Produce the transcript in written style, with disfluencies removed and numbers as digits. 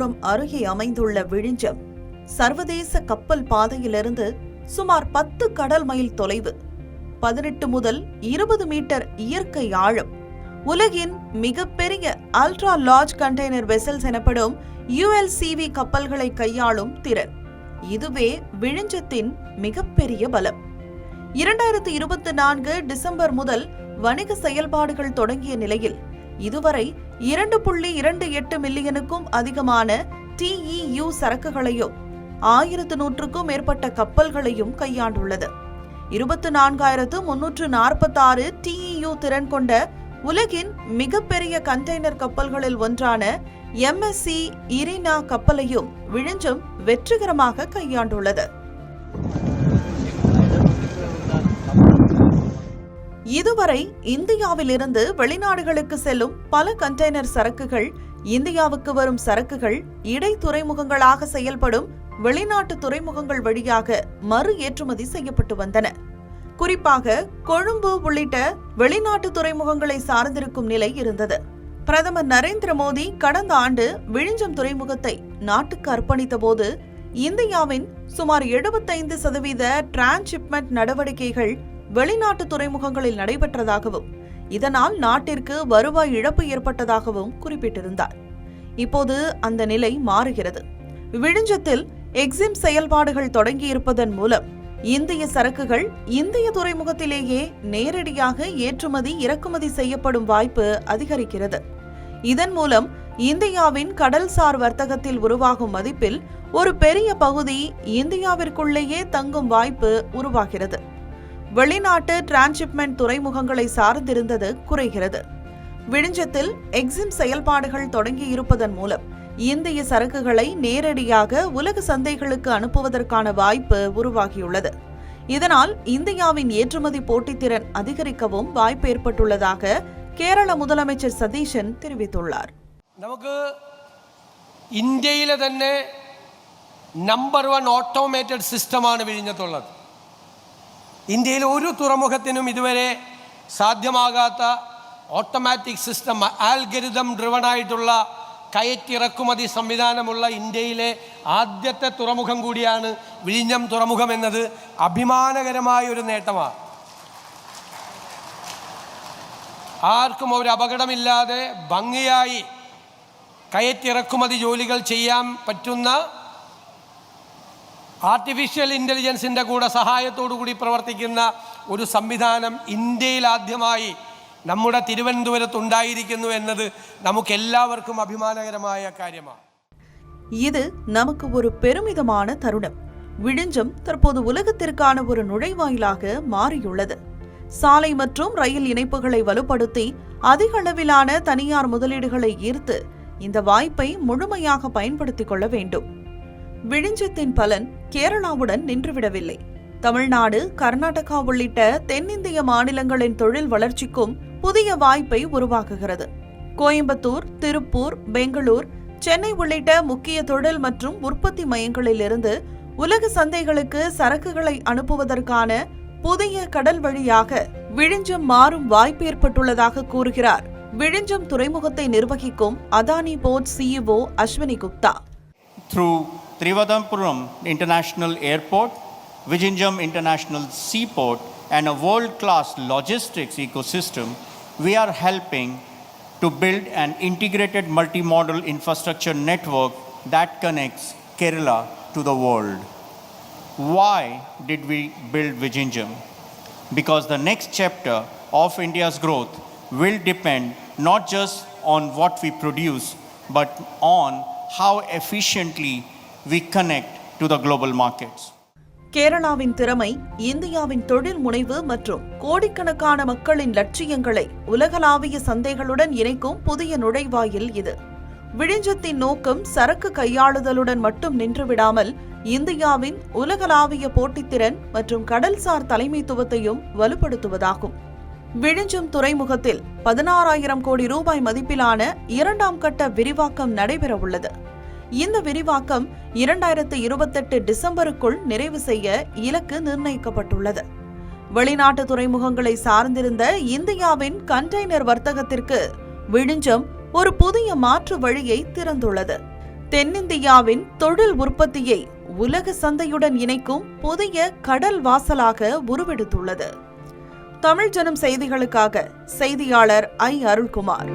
துறைமுகம் அருகே அமைந்துள்ள விழிஞ்சம் சர்வதேச கப்பல் பாதையிலிருந்து சுமார் 10 கடல் மைல் தொலைவு, 18 முதல் 20 மீட்டர் இயற்கை ஆழம், உலகின் மிகப்பெரிய அல்ட்ரா லார்ஜ் கண்டெய்னர் வெசல்ஸ் எனப்படும் ULCV கப்பல்களை கையாளும் திறன், இதுவே விழிஞ்சத்தின் மிகப்பெரிய பலம். 2024 டிசம்பர் முதல் வணிக செயல்பாடுகள் தொடங்கிய நிலையில் இதுவரை 2.28 மில்லியனுக்கும் அதிகமான TEU சரக்குகளையும் 1100க்கும் மேற்பட்ட கப்பல்களையும் கையாண்டுள்ளது. 24,346 TEU திறன் கொண்ட உலகின் மிகப்பெரிய கண்டெய்னர் கப்பல்களில் ஒன்றான MSC இரினா கப்பலையும் விழிஞ்சம் வெற்றிகரமாக கையாண்டுள்ளது. இதுவரை இந்தியாவிலிருந்து வெளிநாடுகளுக்கு செல்லும் பல கண்டெய்னர் சரக்குகள் இந்தியாவுக்கு வரும் சரக்குகள் இடை துறைமுகங்களாக செயல்படும் வெளிநாட்டு துறைமுகங்கள் வழியாக மறு ஏற்றுமதி செய்யப்பட்டு வந்தன. குறிப்பாக கொழும்பு உள்ளிட்ட வெளிநாட்டு துறைமுகங்களை சார்ந்திருக்கும் நிலை இருந்தது. பிரதமர் நரேந்திர மோடி கடந்த ஆண்டு விழிஞ்சம் துறைமுகத்தை நாட்டுக்கு அர்ப்பணித்த போது இந்தியாவின் சுமார் 75% டிரான்ஸ்ஷிப்மெண்ட் நடவடிக்கைகள் வெளிநாட்டு துறைமுகங்களில் நடைபெற்றதாகவும் இதனால் நாட்டிற்கு வருவாய் இழப்பு ஏற்பட்டதாகவும் குறிப்பிட்டிருந்தார். இப்போது அந்த நிலை மாறுகிறது. விழிஞ்சத்தில் எக்ஸிம் செயல்பாடுகள் தொடங்கியிருப்பதன் மூலம் இந்திய சரக்குகள் இந்திய துறைமுகத்திலேயே நேரடியாக ஏற்றுமதி இறக்குமதி செய்யப்படும் வாய்ப்பு அதிகரிக்கிறது. இதன் மூலம் இந்தியாவின் கடல்சார் வர்த்தகத்தில் உருவாகும் மதிப்பில் ஒரு பெரிய பகுதி இந்தியாவிற்குள்ளேயே தங்கும் வாய்ப்பு உருவாகிறது. வெளிநாட்டு டிரான்ஸ்ஷிப்மெண்ட் துறைமுகங்களை சார்ந்திருந்தது குறைகிறது. விழிஞ்சத்தில் எக்ஸிம் செயல்பாடுகள் தொடங்கி இருப்பதன் மூலம் இந்திய சரக்குகளை நேரடியாக உலக சந்தைகளுக்கு அனுப்புவதற்கான வாய்ப்பு உருவாகியுள்ளது. இதனால் இந்தியாவின் ஏற்றுமதி போட்டித்திறன் அதிகரிக்கவும் வாய்ப்பு ஏற்பட்டுள்ளதாக കേരള முதலமைச்சர் സതീശൻ தெரிவித்துள்ளார். നമുക്ക് ഇന്ത്യയിലെ തന്നെ നമ്പർ 1 ഓട്ടോമേറ്റഡ് സിസ്റ്റമാണ് വിഴിഞ്ഞത്തുള്ളത്. ഇന്ത്യയിൽ ഒരു തുറമുഖത്തിനും ഇതുവരെ സാധ്യമാകാത്ത ഓട്ടോമാറ്റിക് സിസ്റ്റം, ആൽഗരിതം ഡ്രിവൺ ആയിട്ടുള്ള കയറ്റിറക്കുമതി സംവിധാനമുള്ള ഇന്ത്യയിലെ ആദ്യത്തെ തുറമുഖം കൂടിയാണ് വിഴിഞ്ഞം തുറമുഖം എന്നത് അഭിമാനകരമായ ഒരു നേട്ടമാണ്. ആർക്കും ഒരു അപകടമില്ലാതെ ഭംഗിയായി കയറ്റിറക്കുമതി ജോലികൾ ചെയ്യാൻ പറ്റുന്ന ആർട്ടിഫിഷ്യൽ ഇൻ്റലിജൻസിൻ്റെ കൂടെ സഹായത്തോടു കൂടി പ്രവർത്തിക്കുന്ന ഒരു സംവിധാനം ഇന്ത്യയിൽ ആദ്യമായി നമ്മുടെ തിരുവനന്തപുരത്തുണ്ടായിരിക്കുന്നു എന്നത് നമുക്കെല്ലാവർക്കും അഭിമാനകരമായ കാര്യമാണ്. இது நமக்கு ஒரு பெருமிதமான தருணம். விழிஞ்சம் தற்போது உலகத்திற்கான ஒரு நுழைவாயிலாக மாறியுள்ளது. சாலை மற்றும் ரயில் இணைப்புகளை வலுப்படுத்தி அதிக அளவிலான தனியார் முதலீடுகளை ஈர்த்து இந்த வாய்ப்பை முழுமையாக பயன்படுத்திக் கொள்ள வேண்டும். விழிஞ்சத்தின் பலன் கேரளாவுடன் நின்றுவிடவில்லை. தமிழ்நாடு, கர்நாடகா உள்ளிட்ட தென்னிந்திய மாநிலங்களின் தொழில் வளர்ச்சிக்கும் புதிய வாய்ப்பை உருவாக்குகிறது. கோயம்புத்தூர், திருப்பூர், பெங்களூர், சென்னை உள்ளிட்ட முக்கிய தொழில் மற்றும் உற்பத்தி மையங்களில் இருந்து உலக சந்தைகளுக்கு சரக்குகளை அனுப்புவதற்கான புதிய கடல் வழியாக விழிஞ்சம் மாறும் வாய்ப்பு ஏற்பட்டுள்ளதாக கூறுகிறார் விழிஞ்சம் துறைமுகத்தை நிர்வகிக்கும் Adani port CEO Ashwini Gupta. Through Trivandrum International Airport, Vizhinjam International Seaport and a world-class logistics ecosystem, we are helping to build an integrated multimodal infrastructure network that connects Kerala to the world. Why did we build Vizhinjam? Because the next chapter of India's growth will depend not just on what we produce, but on how efficiently we connect to the global markets. கேரளாவின் திறமை இந்தியாவின் தொழில் முனைவு மற்றும் கோடிக்கணக்கான மக்களின் லட்சியங்களை உலகளாவிய சந்தைகளுடன் இணைக்கும் புதிய நுழைவாயில் இது. விழிஞ்சத்தின் நோக்கம் சரக்கு கையாளுதலுடன் மட்டும் நின்றுவிடாமல் இந்தியாவின் உலகளாவிய போட்டித்திறன் மற்றும் கடல்சார் தலைமைத்துவத்தையும் வலுப்படுத்துவதாகும். விழிஞ்சம் துறைமுகத்தில் 16,000 கோடி ரூபாய் மதிப்பிலான 2ஆம் கட்ட விரிவாக்கம் நடைபெறவுள்ளது. இந்த விரிவாக்கம் 2028 டிசம்பருக்குள் நிறைவு செய்ய இலக்கு நிர்ணயிக்கப்பட்டுள்ளது. வெளிநாட்டு துறைமுகங்களை சார்ந்திருந்த இந்தியாவின் கண்டெய்னர் வர்த்தகத்திற்கு விழிஞ்சம் ஒரு புதிய மாற்று வழியை திறந்துள்ளது. தென்னிந்தியாவின் தொழில் உற்பத்தியை உலக சந்தையுடன் இணைக்கும் புதிய கடல் வாசலாக உருவெடுத்துள்ளது. தமிழ் ஜனம் செய்திகளுக்காக செய்தியாளர் ஐ. அருள்குமார்.